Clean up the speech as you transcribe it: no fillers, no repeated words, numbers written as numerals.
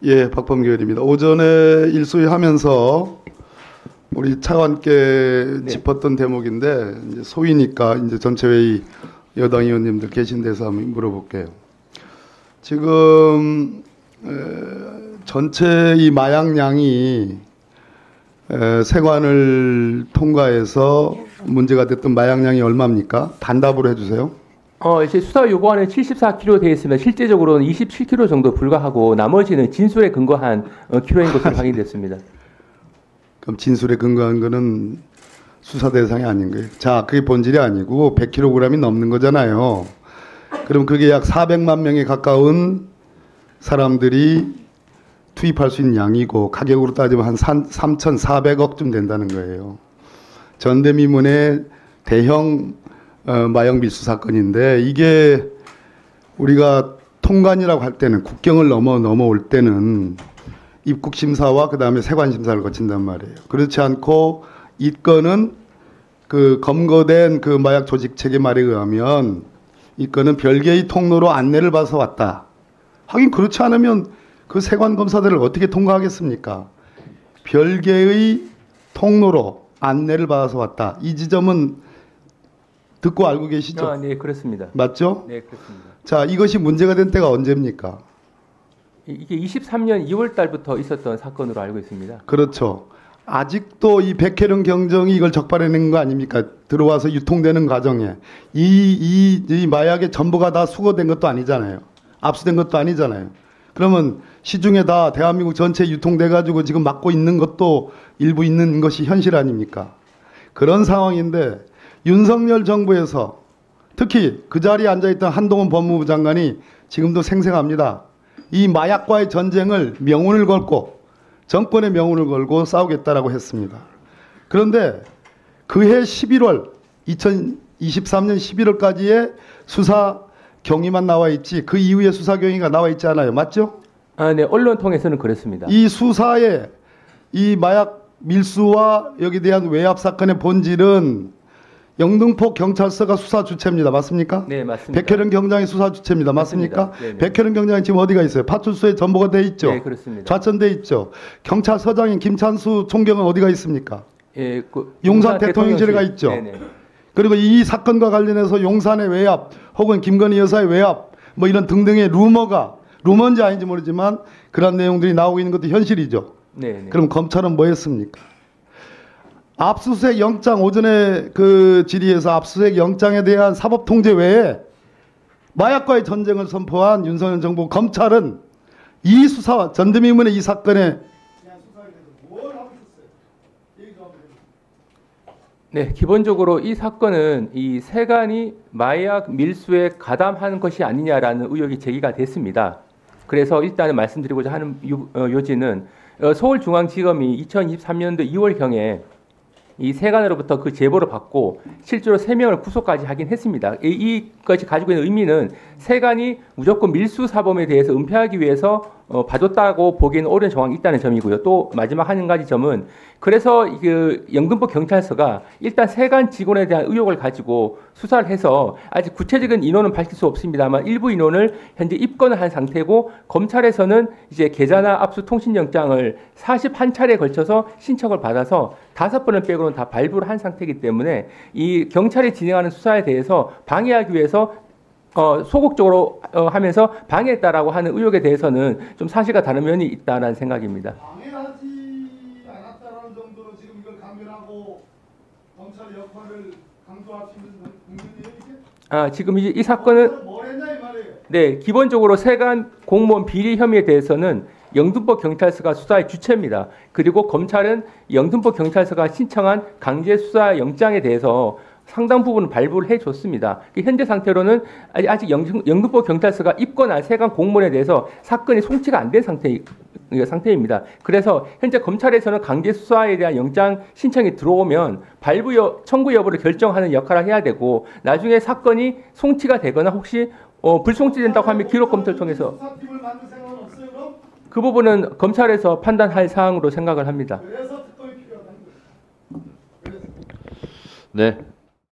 예, 박범계 의원입니다. 오전에 일소위하면서 우리 차관께 네. 짚었던 대목인데 이제 소위니까 이제 전체 회의 여당 의원님들 계신 데서 한번 물어볼게요. 지금 전체 이 마약량이 세관을 통과해서 문제가 됐던 마약량이 얼마입니까? 단답으로 해주세요. 이제 수사 요구안은 74kg 되어 있으면 실제적으로는 27kg 정도 불과하고 나머지는 진술에 근거한 키로인 것으로 확인됐습니다. 그럼 진술에 근거한 거는 수사 대상이 아닌 거예요. 자, 그게 본질이 아니고 100kg이 넘는 거잖아요. 그럼 그게 약 400만 명에 가까운 사람들이 투입할 수 있는 양이고 가격으로 따지면 한 3,400억쯤 된다는 거예요. 전대미문의 대형 마약 밀수 사건인데 이게 우리가 통관이라고 할 때는 국경을 넘어올 때는 입국 심사와 그 다음에 세관 심사를 거친단 말이에요. 그렇지 않고 이 건은 그 검거된 그 마약 조직 체계 말에 의하면 이 건은 별개의 통로로 안내를 받아서 왔다. 하긴 그렇지 않으면 그 세관 검사들을 어떻게 통과하겠습니까? 별개의 통로로 안내를 받아서 왔다. 이 지점은 듣고 알고 계시죠? 네, 그렇습니다. 맞죠? 네, 그렇습니다. 자, 이것이 문제가 된 때가 언제입니까? 이게 23년 2월 달부터 있었던 사건으로 알고 있습니다. 그렇죠. 아직도 이 백혜령 경정이 이걸 적발해낸 거 아닙니까? 들어와서 유통되는 과정에 이 마약의 전부가 다 수거된 것도 아니잖아요. 압수된 것도 아니잖아요. 그러면 시중에 다 대한민국 전체에 유통돼 가지고 지금 막고 있는 것도 일부 있는 것이 현실 아닙니까? 그런 상황인데 윤석열 정부에서 특히 그 자리에 앉아있던 한동훈 법무부 장관이 지금도 생생합니다. 이 마약과의 전쟁을 명운을 걸고 정권의 명운을 걸고 싸우겠다라고 했습니다. 그런데 그해 11월 2023년 11월까지의 수사 경위만 나와 있지 그 이후에 수사 경위가 나와 있지 않아요. 맞죠? 네, 언론 통해서는 그렇습니다. 이 수사에 이 마약 밀수와 여기에 대한 외압 사건의 본질은 영등포 경찰서가 수사 주체입니다. 맞습니까? 네, 맞습니다. 백혜령 경장이 수사 주체입니다. 맞습니까? 백혜령 경장이 지금 어디가 있어요? 파출소에 전보가 돼 있죠? 네, 그렇습니다. 좌천돼 있죠. 경찰서장인 김찬수 총경은 어디가 있습니까? 예, 용산 대통령실에가 있죠. 네네. 그리고 이 사건과 관련해서 용산의 외압 혹은 김건희 여사의 외압 뭐 이런 등등의 루머인지 아닌지 모르지만 그런 내용들이 나오고 있는 것도 현실이죠. 네네. 그럼 검찰은 뭐 했습니까? 압수수색 영장 오전에 그 질의에서 압수수색 영장에 대한 사법 통제 외에 마약과의 전쟁을 선포한 윤석열 정부 검찰은 이 수사와 전대미문의 이 사건에 네, 기본적으로 이 사건은 이 세관이 마약 밀수에 가담하는 것이 아니냐라는 의혹이 제기가 됐습니다. 그래서 일단은 말씀드리고자 하는 요지는 서울중앙지검이 2023년도 2월경에 이 세관으로부터 그 제보를 받고 실제로 3명을 구속까지 하긴 했습니다. 이것이 가지고 있는 의미는 세관이 무조건 밀수 사범에 대해서 은폐하기 위해서 봐줬다고 보기에는 옳은 정황이 있다는 점이고요. 또 마지막 한 가지 점은 그래서 그 영등포 경찰서가 일단 세관 직원에 대한 의혹을 가지고 수사를 해서 아직 구체적인 인원은 밝힐 수 없습니다만 일부 인원을 현재 입건을 한 상태고 검찰에서는 이제 계좌나 압수 통신영장을 41차례에 걸쳐서 신청을 받아서 5번을 빼고는 다 발부를 한 상태이기 때문에 이 경찰이 진행하는 수사에 대해서 방해하기 위해서 소극적으로 하면서 방해했다라고 하는 의혹에 대해서는 좀 사실과 다른 면이 있다는 생각입니다. 방해하지 않았다는 정도로 지금 이걸 강변하고 검찰 역할을 강조할 수 있는 국민의힘이죠? 지금 이 사건은 뭘 했냐 이 말이에요. 네, 기본적으로 세관 공무원 비리 혐의에 대해서는 영등포 경찰서가 수사의 주체입니다. 그리고 검찰은 영등포 경찰서가 신청한 강제 수사 영장에 대해서 상당 부분 발부를 해줬습니다. 현재 상태로는 아직 영등포 경찰서가 입건한 세관 공무원에 대해서 사건이 송치가 안 된 상태입니다. 그래서 현재 검찰에서는 강제 수사에 대한 영장 신청이 들어오면 발부 청구 여부를 결정하는 역할을 해야 되고 나중에 사건이 송치가 되거나 혹시 불송치된다고 하면 기록 검토를 통해서 그 부분은 검찰에서 판단할 사항으로 생각을 합니다. 그래서 특검이 필요하다는 거예요. 네.